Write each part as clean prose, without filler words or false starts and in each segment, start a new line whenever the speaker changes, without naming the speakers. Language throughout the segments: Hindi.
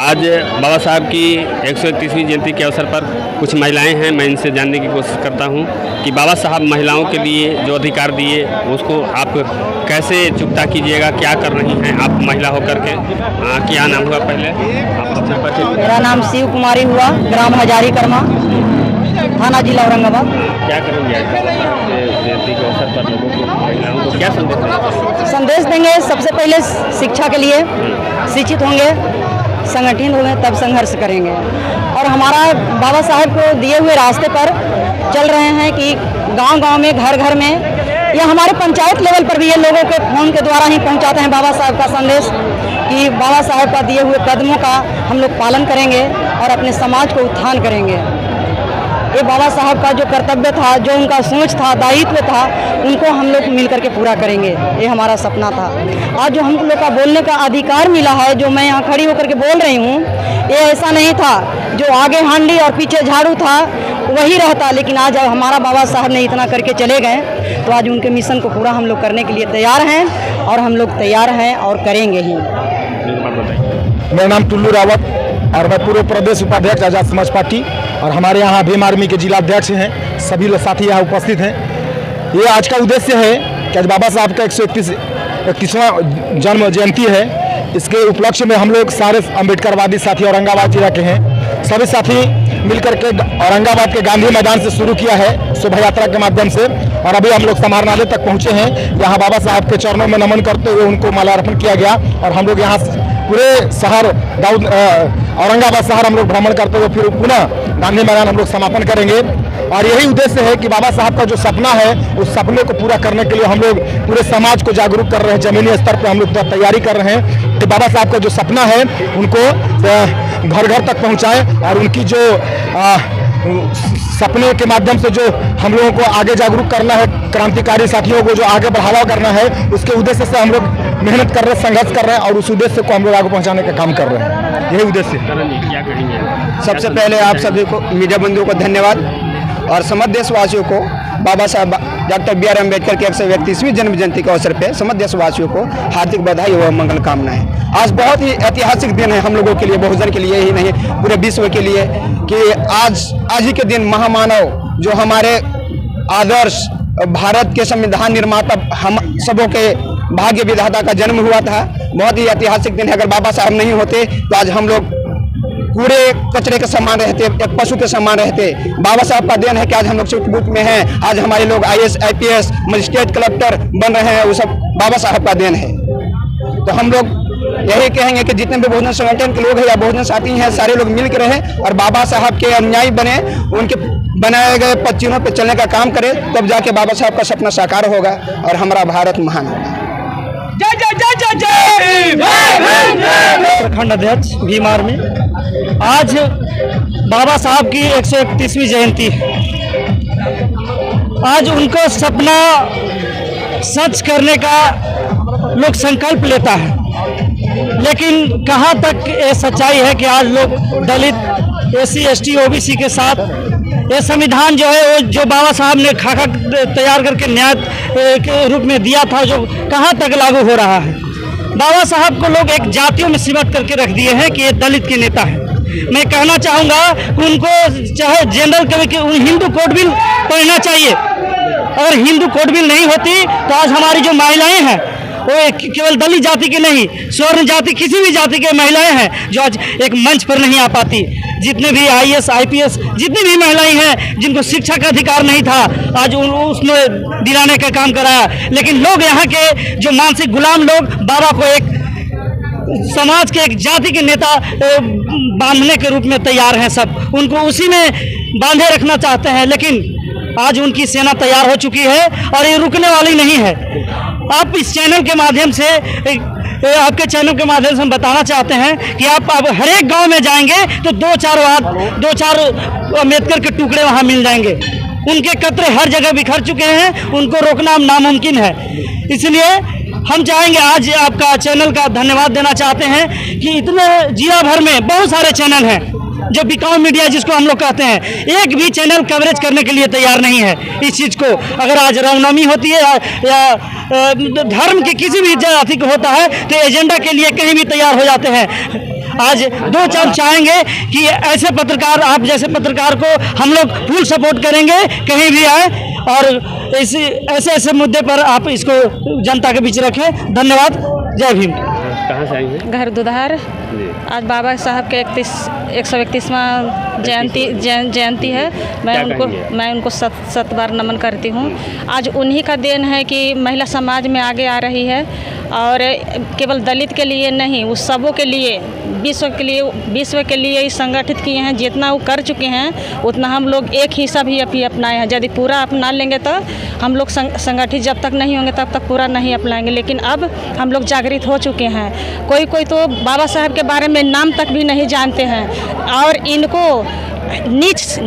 आज बाबा साहब की 131वीं जयंती के अवसर पर कुछ महिलाएं हैं, मैं इनसे जानने की कोशिश करता हूं कि बाबा साहब महिलाओं के लिए जो अधिकार दिए उसको आप कैसे चुकता कीजिएगा, क्या कर रही हैं आप महिला होकर के। क्या नाम हुआ पहले आप अपना परिचय?
मेरा नाम शिव कुमारी हुआ, ग्राम हजारी कर्मा, थाना जिला औरंगाबाद।
क्या करेंगे आज बाबा साहब के जयंती के अवसर पर लोगों को, महिलाओं को क्या संदेश देंगे?
संदेश देंगे सबसे पहले शिक्षा के लिए, शिक्षित होंगे, संगठित होंगे, तब संघर्ष करेंगे। और हमारा बाबा साहब को दिए हुए रास्ते पर चल रहे हैं कि गांव-गांव में, घर-घर में, या हमारे पंचायत लेवल पर भी ये लोगों के फोन के द्वारा ही पहुंचाते हैं बाबा साहब का संदेश कि बाबा साहब का दिए हुए कदमों का हम लोग पालन करेंगे और अपने समाज को उत्थान करेंगे। ये बाबा साहब का जो कर्तव्य था, जो उनका सोच था, दायित्व था, उनको हम लोग मिल करके पूरा करेंगे। ये हमारा सपना था। आज जो हम लोग का बोलने का अधिकार मिला है, जो मैं यहाँ खड़ी होकर के बोल रही हूँ, ये ऐसा नहीं था जो आगे हांडी और पीछे झाड़ू था वही रहता, लेकिन आज हमारा बाबा साहब ने इतना करके चले गए, तो आज उनके मिशन को पूरा हम लोग करने के लिए तैयार हैं और हम लोग तैयार हैं और करेंगे ही।
मेरा नाम टुल्लू रावत और मैं पूर्व प्रदेश उपाध्यक्ष आजाद समाज पार्टी और हमारे यहाँ भीम आर्मी के जिला अध्यक्ष हैं। सभी लोग साथी यहाँ उपस्थित हैं। ये आज का उद्देश्य है कि आज बाबा साहब का 131वां जन्म जयंती है। इसके उपलक्ष्य में हम लोग सारे अम्बेडकरवादी साथी औरंगाबाद जिला के हैं, सभी साथी मिलकर के औरंगाबाद के गांधी मैदान से शुरू किया है शोभा यात्रा के माध्यम से, और अभी हम लोग समाहरणालय तक पहुँचे हैं। यहाँ बाबा साहब के चरणों में नमन करते हुए उनको माल्यार्पण किया गया और हम लोग यहाँ पूरे शहर औरंगाबाद शहर हम लोग भ्रमण करते हुए फिर पुनः गांधी मैदान हम लोग समापन करेंगे। और यही उद्देश्य है कि बाबा साहब का जो सपना है उस सपने को पूरा करने के लिए हम लोग पूरे समाज को जागरूक कर रहे हैं। जमीनी स्तर पर हम लोग तैयारी कर रहे हैं कि बाबा साहब का जो सपना है उनको घर घर तक पहुंचाएं और उनकी जो सपने के माध्यम से जो हम लोगों को आगे जागरूक करना है, क्रांतिकारी साथियों को जो आगे बढ़ावा करना है, उसके उद्देश्य से हम लोग मेहनत कर रहे हैं, संघर्ष कर रहे हैं और उस उद्देश्य को हम लोग आगे पहुंचाने का काम कर रहे हैं। यही उद्देश्य है।
क्या करेंगे?
सबसे पहले आप सभी को, मीडिया बंधुओं को धन्यवाद और समस्त देशवासियों को बाबा साहब डॉक्टर बी आर अम्बेडकर के 131वीं जन्म जयंती के अवसर पर समस्त देशवासियों को हार्दिक बधाई व मंगल कामनाएं। आज बहुत ही ऐतिहासिक दिन है हम लोगों के लिए, बहुजन के लिए ही नहीं पूरे विश्व के लिए, कि आज ही के दिन महामानव जो हमारे आदर्श भारत के संविधान निर्माता हम सबों के भाग्य विधाता का जन्म हुआ था। बहुत ही ऐतिहासिक दिन है। अगर बाबा साहब नहीं होते तो आज हम लोग कूड़े कचरे के समान रहते, एक पशु के समान रहते। बाबा साहब का देन है कि आज हम लोग चित्रकूट में हैं। आज हमारे लोग IAS IPS मजिस्ट्रेट कलेक्टर बन रहे हैं, वो सब बाबा साहब का देन है। तो हम लोग यही कहेंगे कि जितने भी बहुजन संगठन के लोग हैं या बहुजन साथी हैं, सारे लोग मिल के रहें और बाबा साहब के अनुयायी बने, उनके बनाए गए पच्चीनों पे चलने का काम करें, तब जाके बाबा साहब का सपना साकार होगा और हमारा भारत महान होगा।
जय जय जय जय जय। प्रखंड अध्यक्ष भीम आर्मी। आज बाबा साहब की 131वीं जयंती है। आज उनको सपना सच करने का लोग संकल्प लेता है, लेकिन कहाँ तक ये सच्चाई है कि आज लोग दलित, SC ST OBC के साथ ये संविधान जो है वो जो बाबा साहब ने खाका तैयार करके न्याय के रूप में दिया था, जो कहाँ तक लागू हो रहा है। बाबा साहब को लोग एक जातियों में सीमित करके रख दिए हैं कि ये दलित के नेता है। मैं कहना चाहूँगा कि उनको चाहे जनरल हिंदू कोड बिल पढ़ना चाहिए। अगर हिंदू कोड बिल नहीं होती तो आज हमारी जो महिलाएं हैं वो केवल दलित जाति की नहीं, स्वर्ण जाति, किसी भी जाति के महिलाएं हैं जो आज एक मंच पर नहीं आ पाती। जितने भी IAS IPS जितनी भी महिलाएं हैं जिनको शिक्षा का अधिकार नहीं था, आज उसने दिलाने का काम कराया। लेकिन लोग यहाँ के जो मानसिक गुलाम लोग बाबा को एक समाज के एक जाति के नेता बांधने के रूप में तैयार हैं, सब उनको उसी में बांधे रखना चाहते हैं। लेकिन आज उनकी सेना तैयार हो चुकी है और ये रुकने वाली नहीं है। आप इस चैनल के माध्यम से, आपके चैनल के माध्यम से हम बताना चाहते हैं कि आप अब हर एक गांव में जाएंगे तो दो चार अम्बेडकर के टुकड़े वहां मिल जाएंगे। उनके कतरे हर जगह बिखर चुके हैं, उनको रोकना नामुमकिन है। इसलिए हम चाहेंगे, आज आपका चैनल का धन्यवाद देना चाहते हैं कि इतने जिला भर में बहुत सारे चैनल हैं जो बिकाऊ मीडिया जिसको हम लोग कहते हैं, एक भी चैनल कवरेज करने के लिए तैयार नहीं है इस चीज़ को। अगर आज रामनवमी होती है या धर्म के किसी भी जाति को होता है तो एजेंडा के लिए कहीं भी तैयार हो जाते हैं। आज दो चांद चाहेंगे कि ऐसे पत्रकार, आप जैसे पत्रकार को हम लोग फुल सपोर्ट करेंगे कहीं भी आए, और ऐसे ऐसे मुद्दे पर आप इसको जनता के बीच रखें। धन्यवाद। जय भीम।
कहाँ से आई हैं?
घर दुधार। आज बाबा साहब के 131वां जयंती है। मैं उनको सत बार नमन करती हूँ। आज उन्हीं का देन है कि महिला समाज में आगे आ रही है, और केवल दलित के लिए नहीं, उस सबों के लिए, विश्व के लिए संगठित किए हैं। जितना वो कर चुके हैं उतना हम लोग एक हिस्सा भी अपनाए हैं। यदि पूरा अपना लेंगे तो हम लोग संगठित जब तक नहीं होंगे तब तक पूरा नहीं अपनाएंगे। लेकिन अब हम लोग जागृत हो चुके हैं। कोई तो बाबा साहब के बारे में नाम तक भी नहीं जानते हैं, और इनको नीच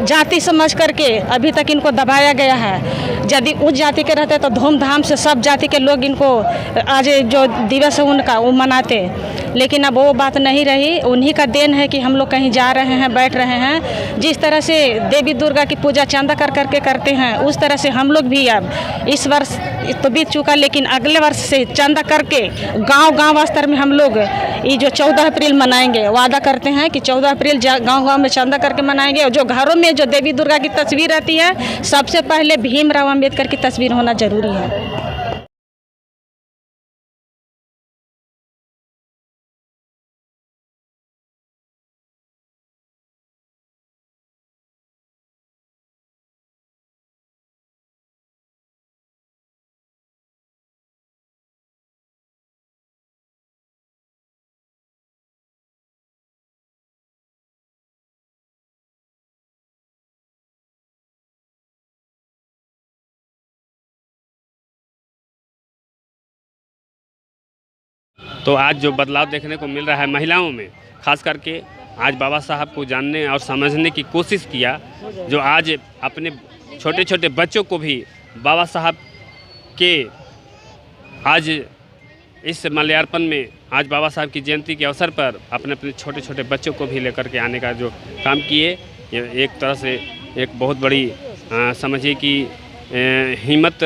जाति समझ करके अभी तक इनको दबाया गया है। यदि उस जाति के रहते तो धूमधाम से सब जाति के लोग इनको आज जो दिवस है उनका वो मनाते, लेकिन अब वो बात नहीं रही। उन्हीं का देन है कि हम लोग कहीं जा रहे हैं, बैठ रहे हैं। जिस तरह से देवी दुर्गा की पूजा चंदा कर करके करते हैं, उस तरह से हम लोग भी अब इस वर्ष तो बीत चुका, लेकिन अगले वर्ष से चंदा करके गांव स्तर में हम लोग ये जो 14 अप्रैल मनाएंगे। वादा करते हैं कि 14 अप्रैल गांव में चंदा करके मनाएंगे। और जो घरों में जो देवी दुर्गा की तस्वीर रहती है, सबसे पहले भीमराव अंबेडकर की तस्वीर होना जरूरी है।
तो आज जो बदलाव देखने को मिल रहा है महिलाओं में, खास करके आज बाबा साहब को जानने और समझने की कोशिश किया, जो आज अपने छोटे छोटे बच्चों को भी बाबा साहब के आज इस माल्यार्पण में, आज बाबा साहब की जयंती के अवसर पर अपने अपने छोटे छोटे बच्चों को भी लेकर के आने का जो काम किए, ये एक तरह से एक बहुत बड़ी समझिए कि हिम्मत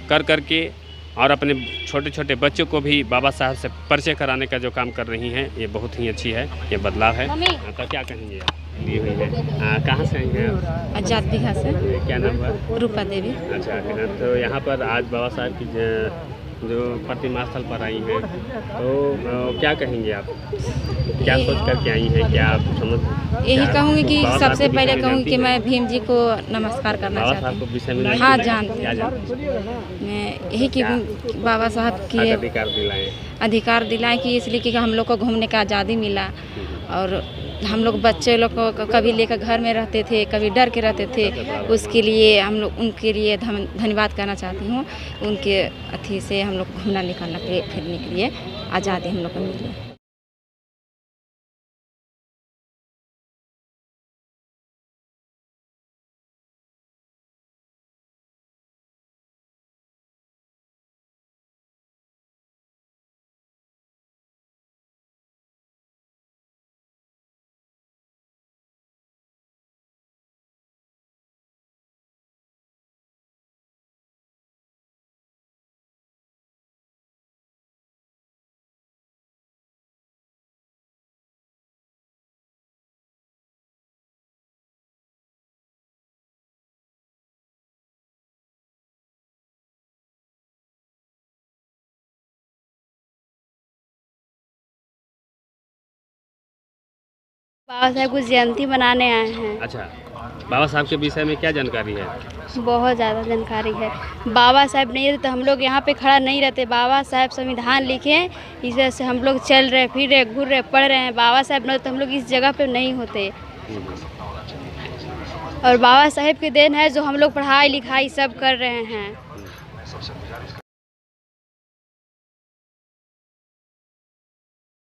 कर करके और अपने छोटे छोटे बच्चों को भी बाबा साहब से परिचय कराने का जो काम कर रही हैं, ये बहुत ही अच्छी है, ये बदलाव है। तो क्या कहेंगे आप? ली हुई है। कहाँ से आई हैं आप?
आजाद बिघा से।
क्या नाम है?
रूपा देवी।
अच्छा, तो यहाँ पर आज बाबा साहब की जो प्रतिमा स्थल पर आई हैं, तो क्या कहेंगे आप? क्या सोच करके आई हैं? क्या आप समझ?
यही कहूँगी कि सबसे पहले कहूँगी कि मैं भीम जी को नमस्कार करना चाहती हूँ। हाँ, जानते हैं। मैं यही कि बाबा साहब की अधिकार दिलाएं कि इसलिए कि हम लोग को घूमने का आज़ादी मिला, और हम लोग बच्चे लोग को कभी लेकर घर में रहते थे, कभी डर के रहते थे। उसके लिए हम लोग उनके लिए धन्यवाद करना चाहती हूँ। उनके अथी से हम लोग घूमना निकलना फिरने के लिए आज़ादी हम लोग को मिली।
बाबा साहब को जयंती मनाने आए हैं।
अच्छा, बाबा साहब के विषय में क्या जानकारी है?
बहुत ज़्यादा जानकारी है। बाबा साहब नहीं रहते तो हम लोग यहाँ पे खड़ा नहीं रहते। बाबा साहब संविधान लिखे, इस वजह से हम लोग चल रहे, फिर रहे, घूर रहे, पढ़ रहे हैं। बाबा साहब नहीं तो हम लोग इस जगह पे नहीं होते। और बाबा साहब के देन है जो हम लोग पढ़ाई लिखाई सब कर रहे हैं।